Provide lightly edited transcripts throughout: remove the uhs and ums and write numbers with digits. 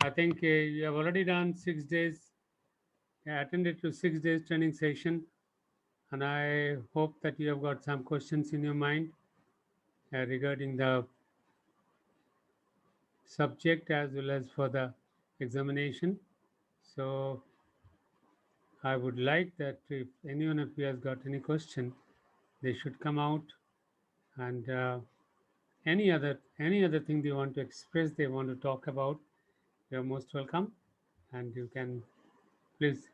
I think you have already done 6 days, attended to 6 days training session, and I hope that you have got some questions in your mind regarding the subject as well as for the examination. So I would like that if anyone of you has got any question, they should come out, and any other thing they want to express, they want to talk about, you're most welcome, and you can please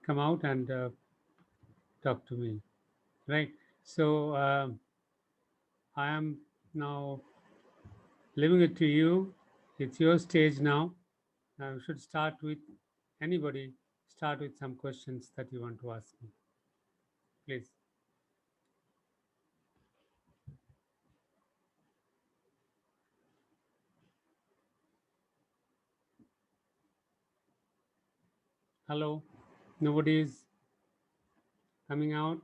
come out and talk to me. Right. So I am now leaving it to you. It's your stage now. You should start with anybody. Start with some questions that you want to ask me, please. Hello. Nobody is coming out.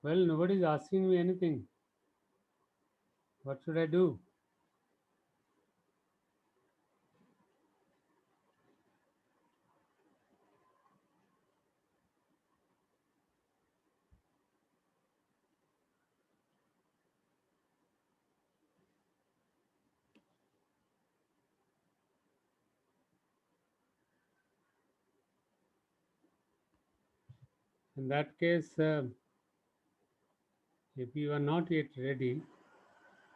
Well, nobody is asking me anything. What should I do? In that case, if you are not yet ready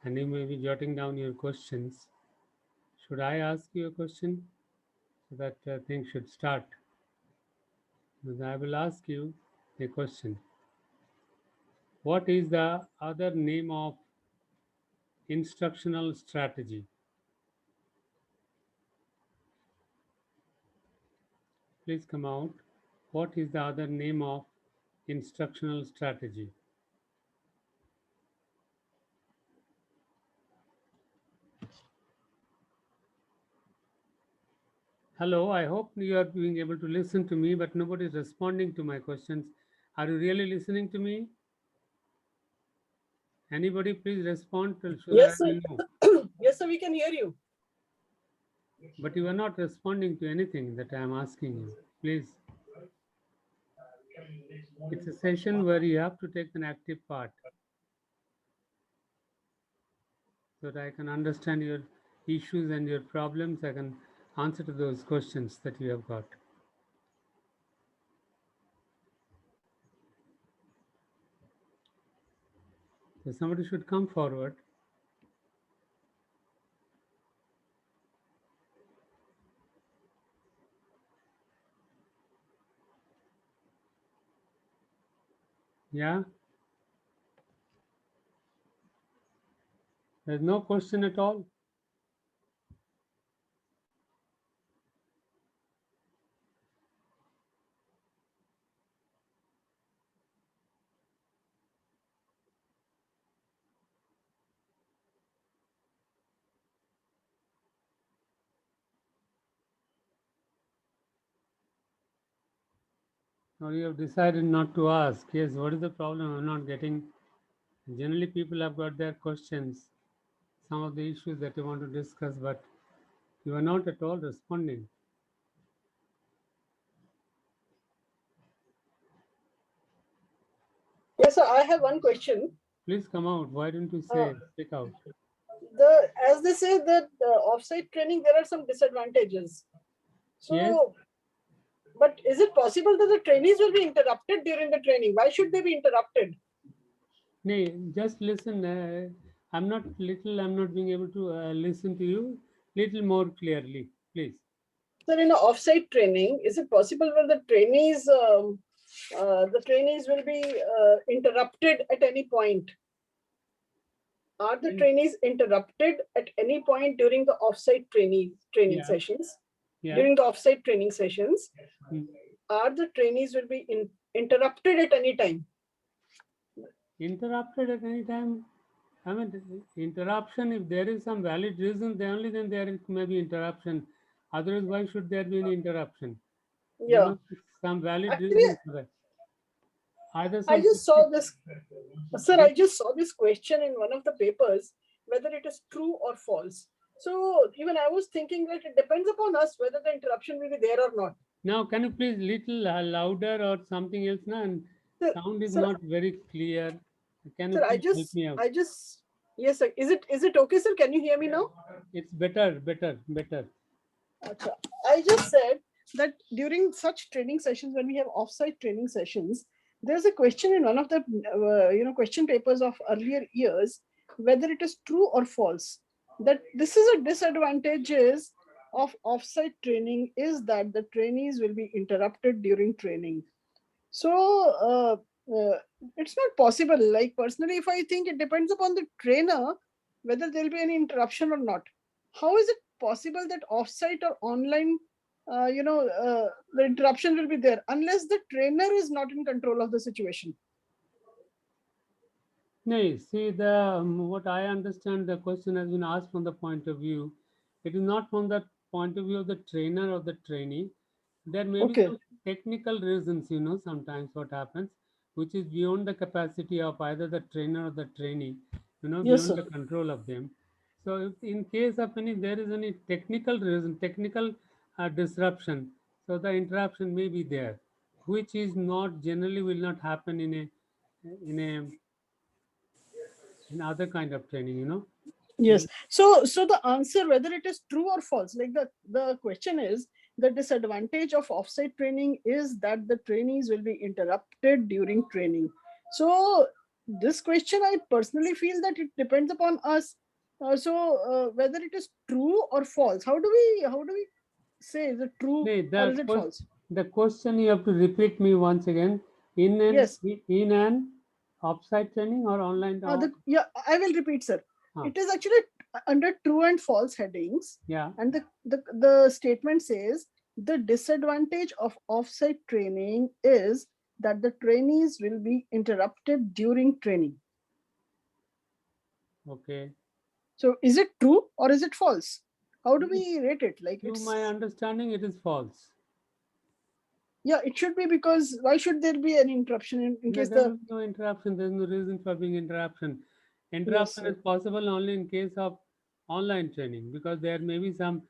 and you may be jotting down your questions, should I ask you a question so that things should start? Because I will ask you a question. What is the other name of instructional strategy? Please come out. What is the other name of instructional strategy? Hello, I hope you are being able to listen to me, but nobody is responding to my questions. Are you really listening to me? Anybody please respond so that I Yes, sir. will know. Yes, sir, we can hear you. But you are not responding to anything that I am asking you. Please. It's a session where you have to take an active part so that I can understand your issues and your problems. I can answer to those questions that you have got. So somebody should come forward. Yeah? There's no question at all. Or you have decided not to ask. Yes, what is the problem? I'm not getting. Generally, people have got their questions, some of the issues that you want to discuss, but you are not at all responding. Yes, sir, I have one question. Please come out. Why don't you Uh, speak out? as they say that offsite training, there are some disadvantages. Yes? So, but is it possible that the trainees will be interrupted during the training? Why should they be interrupted? Nay, just listen. I'm not being able to listen to you little more clearly, please. So in an offsite training, is it possible that the trainees will be interrupted at any point? Are the trainees interrupted at any point during the offsite training Yeah. sessions? Yeah. During the offsite training sessions, Hmm. are the trainees will be interrupted at any time? Interrupted at any time. I mean, interruption, if there is some valid reason, then there is maybe interruption. Otherwise, why should there be any interruption? There Yeah. must be some valid Actually, reason for that. Either I some just saw this, sir. Yes. I just saw this question in one of the papers, whether it is true or false. So even I was thinking that it depends upon us whether the interruption will be there or not. Now, can you please little louder or something else? Now, and Sir, sound is sir, not very clear. Can you sir, please help me out? yes, sir. Is it okay, sir? Can you hear me now? It's better. Acha. I just said that during such training sessions, when we have offsite training sessions, there's a question in one of the question papers of earlier years whether it is true or false that this is a disadvantages of offsite training is that the trainees will be interrupted during training. So it's not possible. Like personally, if I think it depends upon the trainer whether there will be any interruption or not. How is it possible that offsite or online, the interruption will be there unless the trainer is not in control of the situation? No, see, what I understand, the question has been asked from the point of view. It is not from the point of view of the trainer or the trainee. There may be Okay. some technical reasons, sometimes what happens, which is beyond the capacity of either the trainer or the trainee, Yes, beyond sir. the control of them. So, if in case of there is any technical reason, technical disruption, so the interruption may be there, which is not generally will not happen in other kind of training. Yes. So the answer whether it is true or false, like the question is the disadvantage of offsite training is that the trainees will be interrupted during training. So this question, I personally feel that it depends upon us. Whether it is true or false, how do we say is it true No, or is it false? the question you have to repeat me once again. Yes. In an offsite training or online? Yeah, I will repeat, sir. Huh. It is actually under true and false headings. Yeah. And the statement says the disadvantage of offsite training is that the trainees will be interrupted during training. Okay. So is it true or is it false? How do we rate it? Like To my understanding, it is false. yeah, it should be, because why should there be an interruption in No, case there the will be no interruption. There's no reason for being interruption. yes, Interruption sir. is possible only in case of online training because there may be some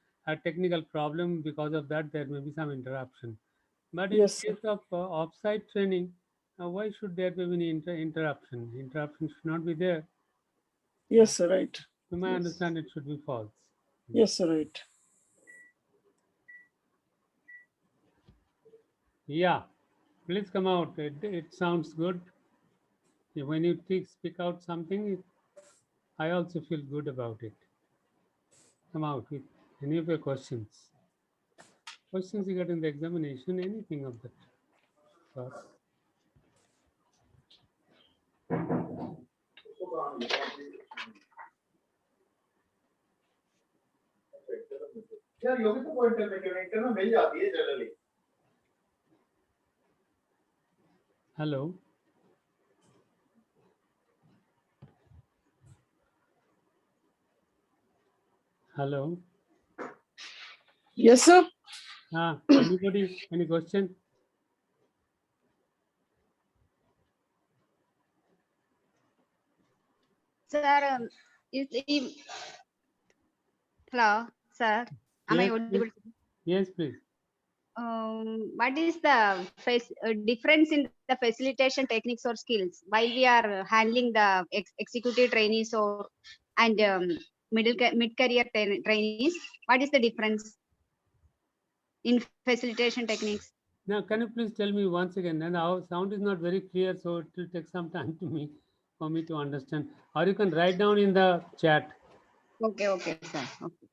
technical problem. Because of that, there may be some interruption. But in Yes, sir. case of offsite training, why should there be any interruption? Interruption should not be there. Yes, sir, right. To my Yes. understand, it should be false. Yes, sir, right. Yeah, please come out. It sounds good. When you speak out something, I also feel good about it. Come out with any of your questions. Questions you got in the examination, anything of that sort. यार योगी तो point करने के link ना मिल जाती है generally. Hello. Hello. Yes, sir. Anybody? Any question? Sir, hello, sir. Am I Yes, audible? please. Yes, please. What is the difference in the facilitation techniques or skills while we are handling the executive trainees or and mid-career trainees? What is the difference in facilitation techniques? Now, can you please tell me once again? And our sound is not very clear, so it will take some time for me to understand. Or you can write down in the chat. Okay, sir. Okay.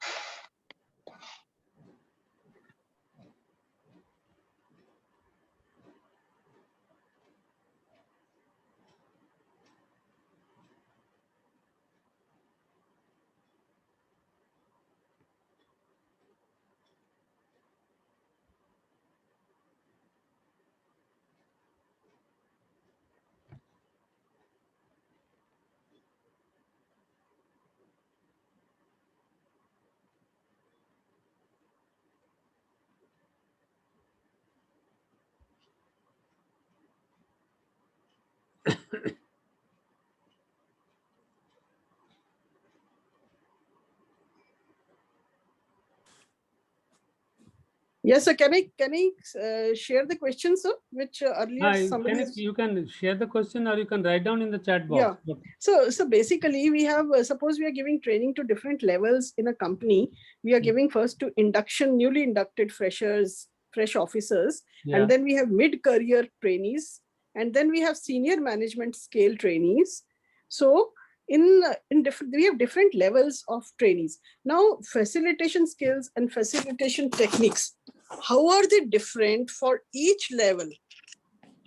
Yes, sir. Can I share the question, sir? Which earlier somebody has... You can share the question or you can write down in the chat box. Yeah. So basically we have, suppose we are giving training to different levels in a company. We are giving first to induction, newly inducted freshers, fresh officers, Yeah. and then we have mid-career trainees, and then we have senior management scale trainees. So in different, we have different levels of trainees. Now, facilitation skills and facilitation techniques, how are they different for each level?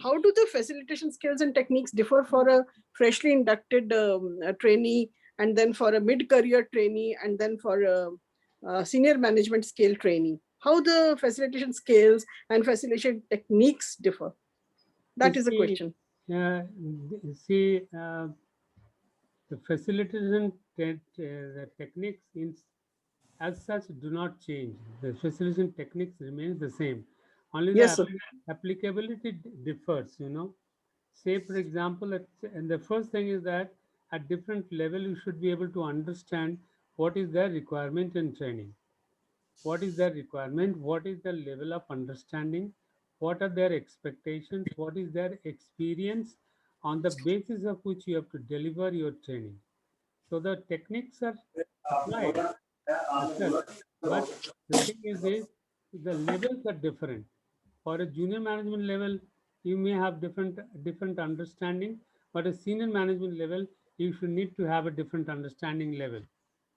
How do the facilitation skills and techniques differ for a freshly inducted trainee, and then for a mid-career trainee, and then for a senior management scale trainee? How the facilitation skills and facilitation techniques differ? That is the question. See, the facilitation the techniques as such do not change. The facilitation techniques remain the same. Only Yes, the sir. applicability differs, you know. Say, for example, and the first thing is that at different level, you should be able to understand what is their requirement in training. What is their requirement? What is the level of understanding? What are their expectations? What is their experience, on the basis of which you have to deliver your training? So the techniques are applied as such. But the thing is this, the levels are different. For a junior management level, you may have different understanding, but a senior management level, you should need to have a different understanding level.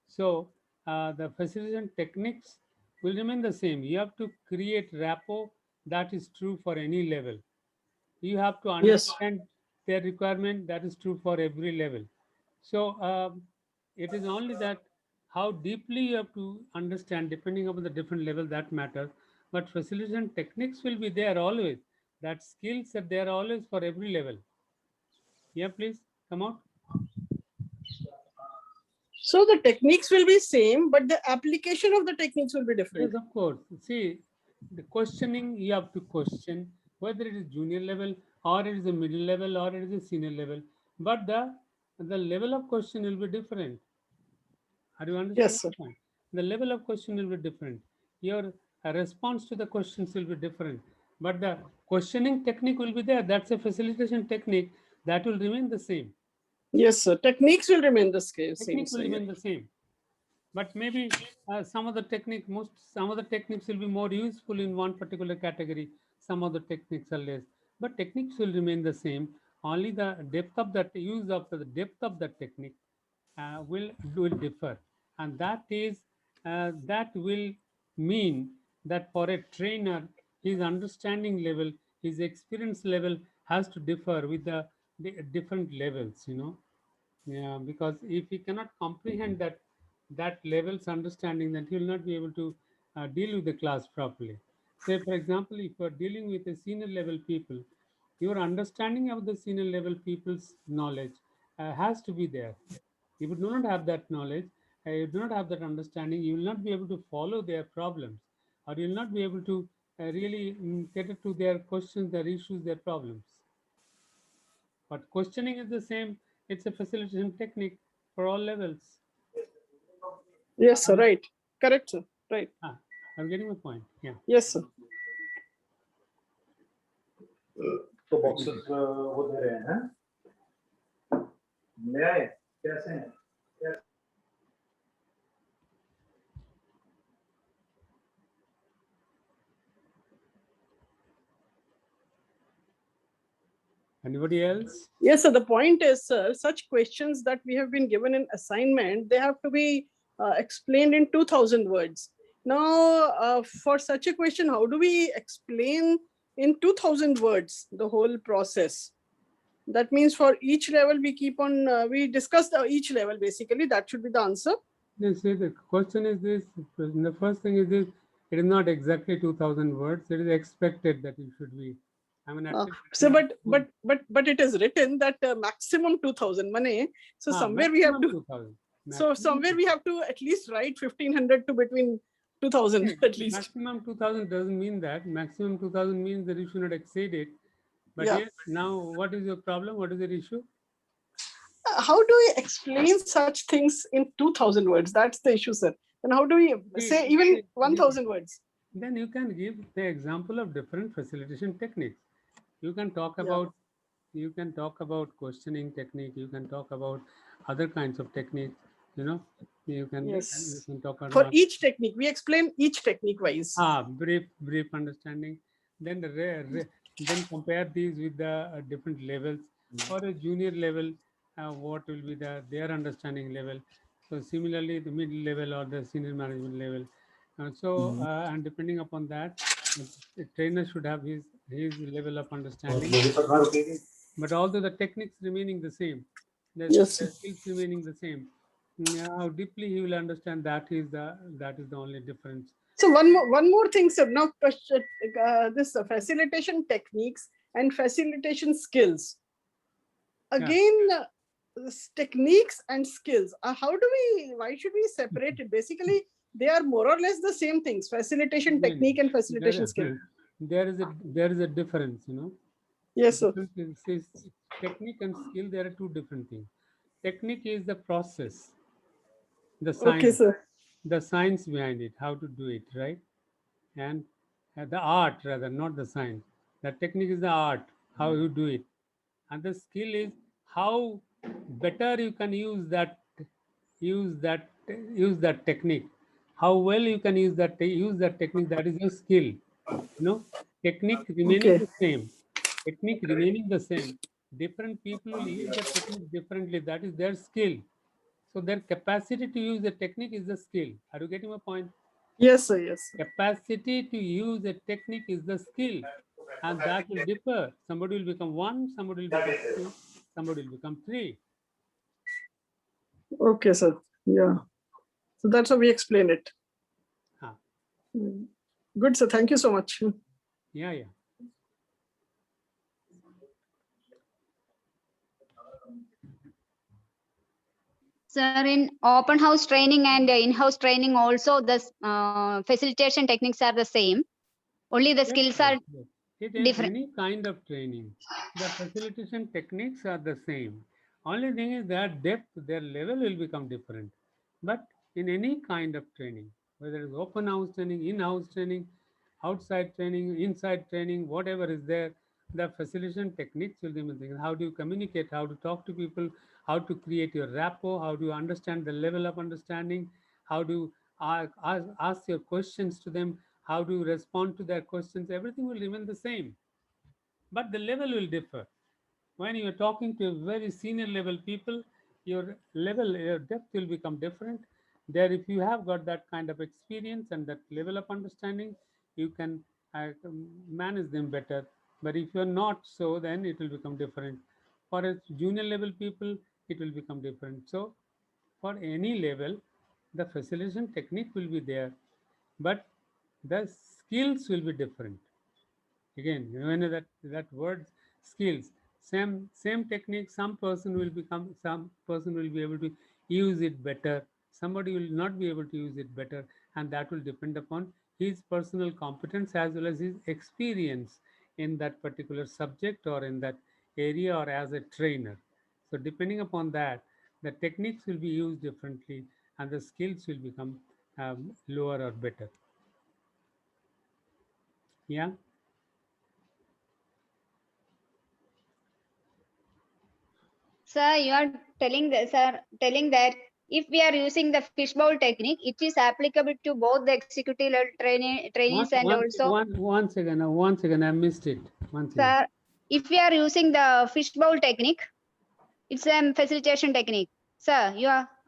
So the facilitation techniques will remain the same. You have to create rapport. That is true for any level. You have to Yes. understand their requirement. That is true for every level. So it is only that how deeply you have to understand, depending upon the different level, that matters. But facilitation techniques will be there always. That skills are there always for every level. Yeah, please come out. So the techniques will be same, but the application of the techniques will be different. Yes, of course. See, the questioning, you have to question whether it is junior level or it is a middle level or it is a senior level. But the level of question will be different. Are you understanding Yes, sir. the point? The level of question will be different. Your response to the questions will be different. But the questioning technique will be there. That's a facilitation technique that will remain the same. Yes, sir. Techniques will remain the same. Technique will Sir. remain the same. But maybe some of the techniques will be more useful in one particular category. Some of the techniques are less. But techniques will remain the same. Only the depth of that use of the depth of the technique will differ, and that will mean that for a trainer, his understanding level, his experience level has to differ with the different levels. You know, yeah, because if he cannot comprehend that level's understanding, then he will not be able to deal with the class properly. Say, for example, if you are dealing with a senior level people, your understanding of the senior level people's knowledge has to be there. If you do not have that knowledge, you do not have that understanding, you will not be able to follow their problems, or you will not be able to really cater to their questions, their issues, their problems. But questioning is the same. It's a facilitation technique for all levels. Yes, sir. Right. Correct, sir. Right. I'm getting my point. Yeah. Yes, sir. तो boxes वो दे रहे हैं ले आए कैसे हैं Anybody else? Yes, sir. The point is, sir, such questions that we have been given in assignment, they have to be explained in 2000 words. Now, for such a question, how do we explain in 2000 words the whole process? That means for each level, we keep on, we discuss each level, basically. That should be the answer. You see, the question is this. The first thing is this. It is not exactly 2000 words. It is expected that it should be. I mean, so but it is written that maximum 2000 money. So somewhere we have to 2000. So somewhere we have to at least write 1500 to between 2000 at least. Maximum 2000 doesn't mean that. Maximum 2000 means that you should not exceed it. But Yeah. yes, now what is your problem? What is your issue? How do we explain such things in 2000 words? That's the issue, sir. And how do we say even 1000 words? then you can give the example of different facilitation techniques. You can talk Yeah. about questioning technique. You can talk about other kinds of techniques. You know, you Yes. can talk For about each technique, we explain each technique wise. brief understanding. Then then compare these with the different levels. For a junior level, what will be their understanding level? So similarly, the mid level or the senior management level. And depending upon that, the trainer should have his level of understanding. But although the techniques remaining the same, Yes. the skills remaining the same, how deeply he will understand, that is the only difference. So one more thing, sir. Now, this facilitation techniques and facilitation skills. Yeah. Again, this techniques and skills. How do we? Why should we separate it? Basically, they are more or less the same things: facilitation Again, technique and facilitation skill. there is a difference, Yes, sir. Difference is technique and skill. There are two different things. Technique is the process, the Okay, science, sir. behind it, how to do it, right? And the art, rather, not the science. The technique is the art, how you do it, and the skill is how better you can use that use that technique. How well you can use that technique. That is your skill. Technique remaining Okay. the same. Technique remaining the same. Different people will use the technique differently. That is their skill. So their capacity to use the technique is the skill. Are you getting my point? Yes, sir. Yes, sir. Capacity to use a technique is the skill, and that will differ. Somebody will become one, somebody will become two, somebody will become three. Okay, sir. Yeah. So that's how we explain it. Huh. Good, sir. Thank you so much. Yeah, yeah. Sir, in open house training and in-house training also, the facilitation techniques are the same. Only the Yes, skills yes, are yes. It is different. any kind of training. The facilitation techniques are the same. Only thing is that depth, their level will become different. But in any kind of training, whether it's open house training, in-house training, outside training, inside training, whatever is there, the facilitation techniques will be the thing. How do you communicate? How to talk to people? How to create your rapport? How do you understand the level of understanding? How do you ask your questions to them? How do you respond to their questions? Everything will remain the same, but the level will differ. When you are talking to very senior level people, your depth will become different. There, if you have got that kind of experience and that level of understanding, you can manage them better. But if you're not so, then it will become different. For a junior level people, it will become different. So for any level, the facilitation technique will be there, but the skills will be different. Again, when that word skills, same technique, some person will be able to use it better, somebody will not be able to use it better, and that will depend upon his personal competence as well as his experience in that particular subject or in that area or as a trainer. So depending upon that, the techniques will be used differently and the skills will become lower or better. Yeah. Sir, you are telling that if we are using the fishbowl technique, it is applicable to both the executive level trainees and also, Once again, I missed it. Once again. sir, if we are using the fishbowl technique, it's a facilitation technique. Sir,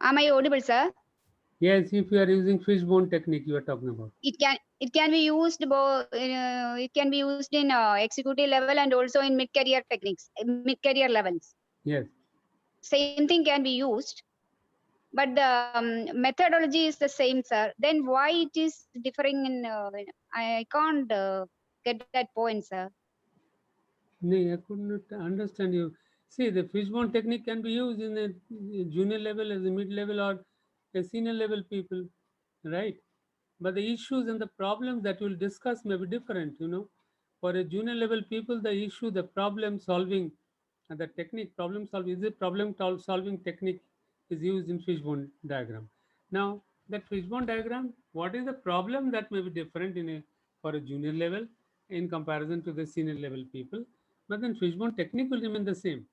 am I audible, sir? Yes, if you are using fishbone technique, you are talking about. It can be used it can be used in executive level and also in mid career techniques, mid career levels. Yes. Same thing can be used, but the methodology is the same, sir. Then why it is differing in? I can't get that point, sir. No, I could not understand you. See, the fishbone technique can be used in a junior level, as a mid level, or a senior level people, right? But the issues and the problems that we'll discuss may be different. For a junior level people, the issue, the problem solving, and the technique, problem solving, is a solving technique is used in fishbone diagram. Now, that fishbone diagram, what is the problem that may be different in a for a junior level in comparison to the senior level people. But then fishbone technique will remain the same.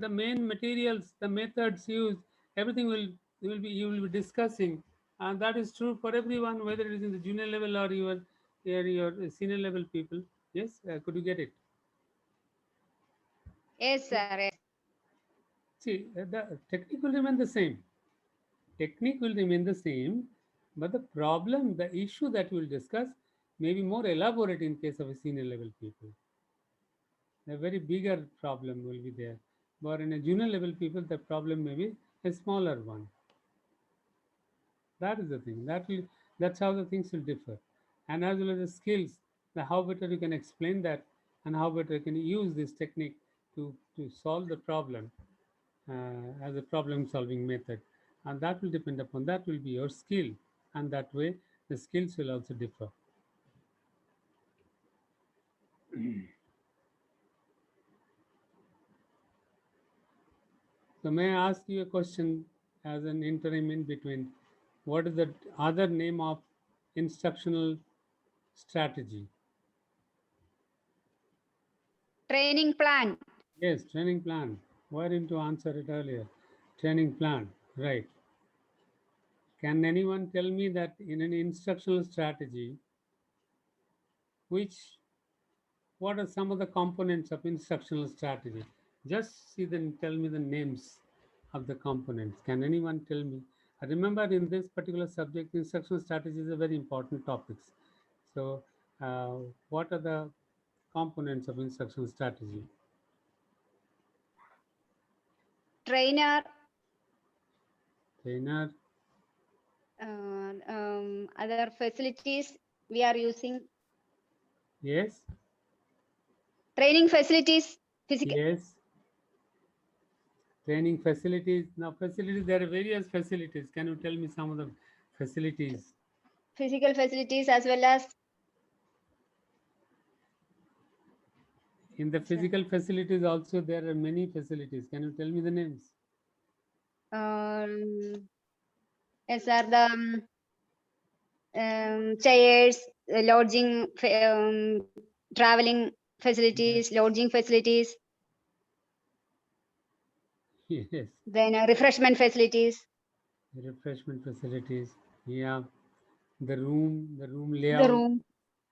The main materials, the methods used, everything will be you will be discussing, and that is true for everyone, whether it is in the junior level or your senior level people. Yes, could you get it? Yes, sir. Yes. See, the technique will remain the same. Technique will remain the same, but the problem, the issue that we'll discuss may be more elaborate in case of a senior level people. A very bigger problem will be there. But in a junior level people, the problem may be a smaller one. That is the thing. That's how the things will differ. And as well as the skills, the how better you can explain that and how better you can use this technique to solve the problem as a problem solving method. And that will depend upon that will be your skill. And that way the skills will also differ. So may I ask you a question as an interim in between? What is the other name of instructional strategy? Training plan. Yes, training plan. Why didn't you answer it earlier? Training plan, right. Can anyone tell me that in an instructional strategy, which what are some of the components of instructional strategy? Just see them, tell me the names of the components. Can anyone tell me? I remember in this particular subject, instructional strategy is a very important topic. So, uh, what are the components of instructional strategy? Trainer. Trainer, Other facilities we are using. yes, Training facilities. Physical. yes. Training facilities. Now, facilities, there are various facilities. Can you tell me some of the facilities? Physical facilities as well as. In the physical facilities also, there are many facilities. Can you tell me the names? Yes, sir. The chairs, lodging, traveling facilities, lodging facilities, Yes, then refreshment facilities, refreshment facilities. Yeah, the room the layout, room.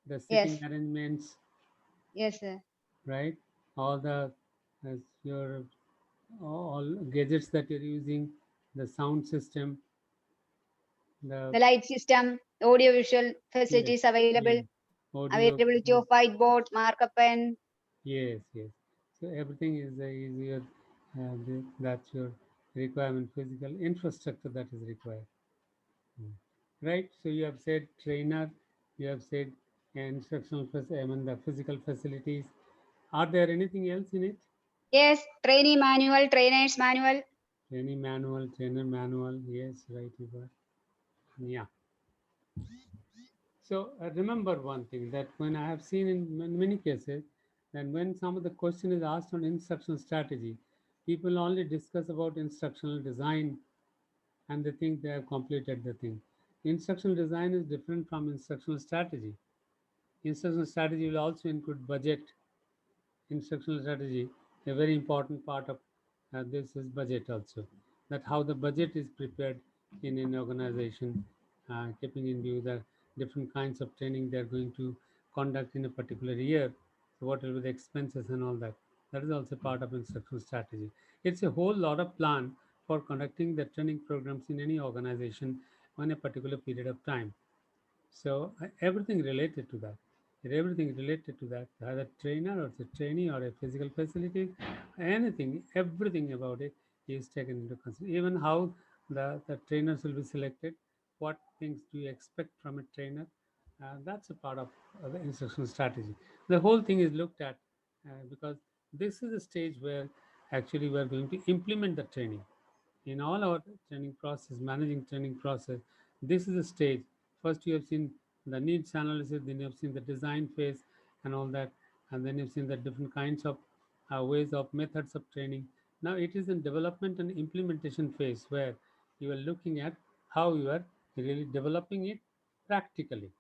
the Yes, sitting arrangements, yes, sir. right? All the as your all gadgets that you're using, the sound system, the The light system, audio visual yes, facilities available, yes, audio, availability of whiteboard, marker pen. yes, yes. So everything is your that's your requirement, physical infrastructure that is required. Mm. Right. So you have said trainer, you have said instructional, I mean the physical facilities. Are there anything else in it? Yes, trainee manual, trainer's manual. Training manual, trainer manual. Yes, right. You got. Yeah. So remember one thing that when I have seen in many cases that when some of the question is asked on instructional strategy, people only discuss about instructional design and they think they have completed the thing. Instructional design is different from instructional strategy. Instructional strategy will also include budget. Instructional strategy, a very important part of this is budget also. That how the budget is prepared in an organization, keeping in view the different kinds of training they are going to conduct in a particular year. So what will be the expenses and all that. That is also part of instructional strategy. It's a whole lot of plan for conducting the training programs in any organization on a particular period of time. So everything related to that, everything related to that, either trainer or the trainee or a physical facility, anything, everything about it is taken into consideration. Even how the trainers will be selected, what things do you expect from a trainer, that's a part of the instructional strategy. The whole thing is looked at because this is a stage where actually we are going to implement the training in all our training process, managing training process. This is a stage. First, you have seen the needs analysis, then you have seen the design phase and all that, and then you've seen the different kinds of ways of methods of training. Now it is in development and implementation phase where you are looking at how you are really developing it practically.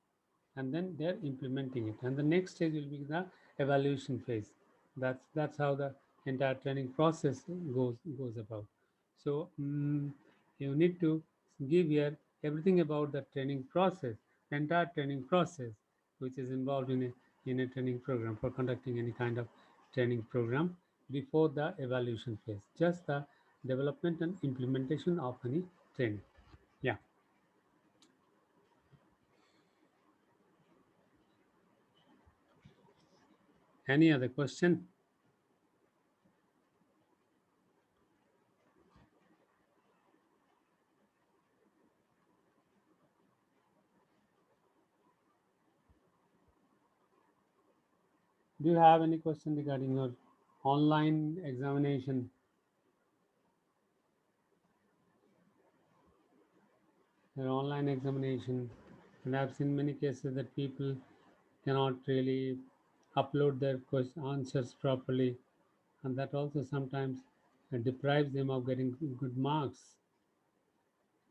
and then they're implementing it. And the next stage will be the evaluation phase. That's how the entire training process goes about. So you need to give here everything about the training process, the entire training process, which is involved in a training program for conducting any kind of training program before the evaluation phase. Just the development and implementation of any training. Yeah. Any other question? Do you have any question regarding your online examination? Your online examination, and I've seen many cases that people cannot really upload their answers properly, and that also sometimes deprives them of getting good marks.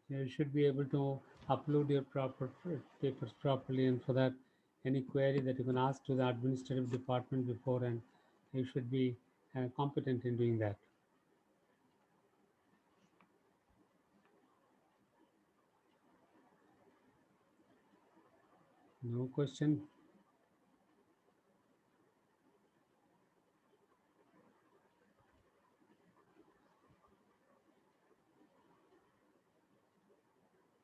You should be able to upload your proper papers properly, and for that, any query that you can ask to the administrative department before, and you should be competent in doing that. No question.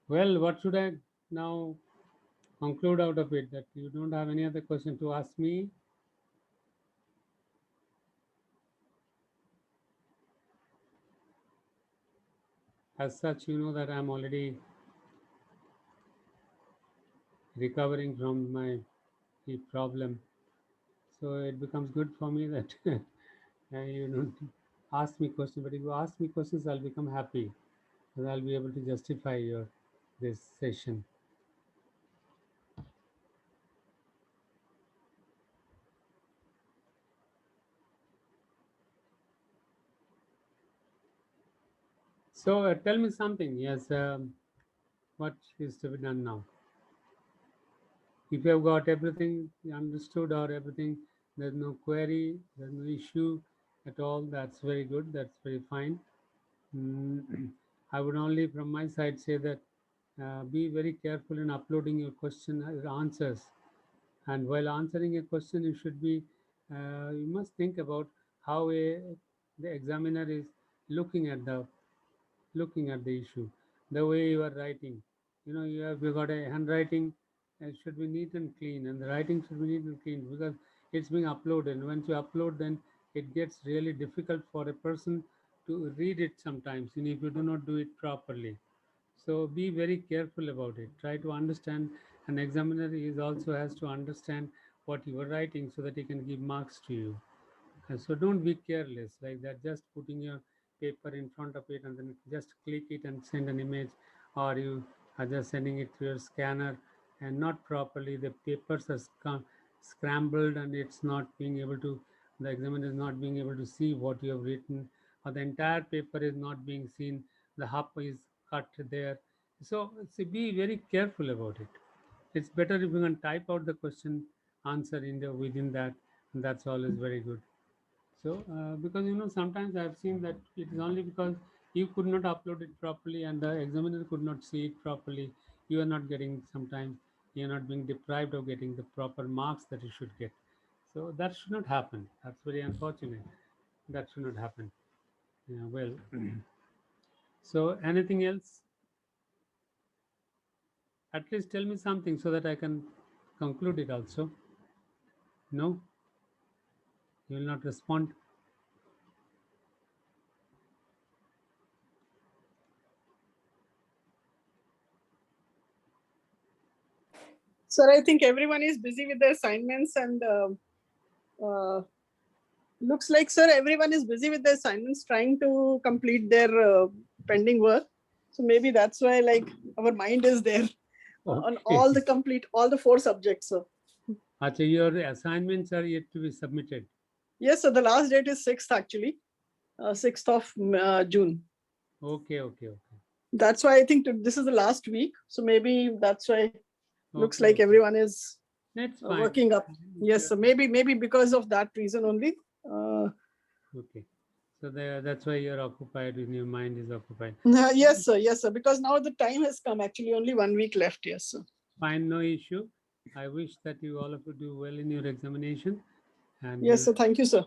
Well, what should I now conclude out of it? That you don't have any other question to ask me? As such, you know that I'm already recovering from my hip problem. So it becomes good for me that you don't ask me questions. But if you ask me questions, I'll become happy, and I'll be able to justify your this session. So tell me something. Yes, what is to be done now? If you have got everything understood or everything, there's no query, there's no issue at all, that's very good, that's very fine. I would only from my side say that be very careful in uploading your question answers, and while answering a question you should be you must think about how the examiner is looking at the issue, the way you are writing. You got a handwriting, it should be neat and clean, and the writing should be neat and clean because it's being uploaded. And once you upload, then it gets really difficult for a person to read it sometimes, if you do not do it properly. So be very careful about it. Try to understand. An examiner is also has to understand what you are writing so that he can give marks to you. So don't be careless like that, just putting your paper in front of it and then just click it and send an image, or you are just sending it through your scanner and not properly. The papers are scrambled and it's not being able to, the examiner is not being able to see what you have written, or the entire paper is not being seen, the half is cut there. So be very careful about it. It's better if you can type out the question answer within that, and that's always very good. So, because sometimes I've seen that it is only because you could not upload it properly and the examiner could not see it properly, you are not getting, sometimes you are not being deprived of getting the proper marks that you should get. So that should not happen. That's very unfortunate. That should not happen. Yeah, well, so anything else? At least tell me something so that I can conclude it also. No? You will not respond? Sir, I think everyone is busy with their assignments and looks like, sir, everyone is busy with their assignments trying to complete their pending work. So maybe that's why our mind is there on all the 4 subjects, sir. Achha, your assignments are yet to be submitted. Yes, so the last date is 6th actually, 6th of June. Okay. That's why I think this is the last week. So maybe that's why Looks Okay, like okay. everyone is That's fine. working up. Yes, Yeah. sir. Maybe because of that reason only. Okay. So that's why you're occupied when your mind is occupied. Yes, sir. Yes, sir. Because now the time has come. Actually, only 1 week left. Yes, sir. Fine, no issue. I wish that you all of you do well in your examination, and Yes, sir. Thank you, sir.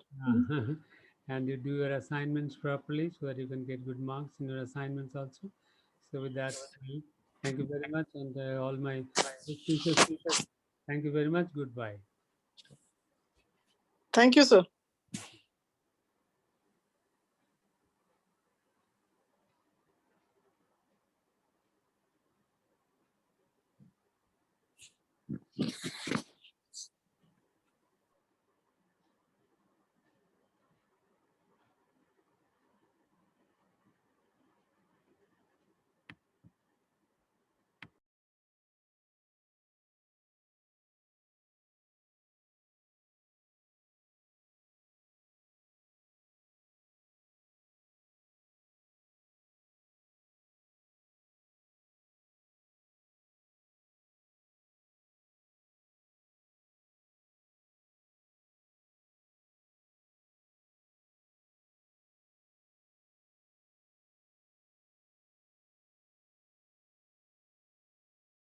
and you do your assignments properly so that you can get good marks in your assignments also. So with that, thank you very much, and all my teachers. Thank you very much. Goodbye. Thank you, sir.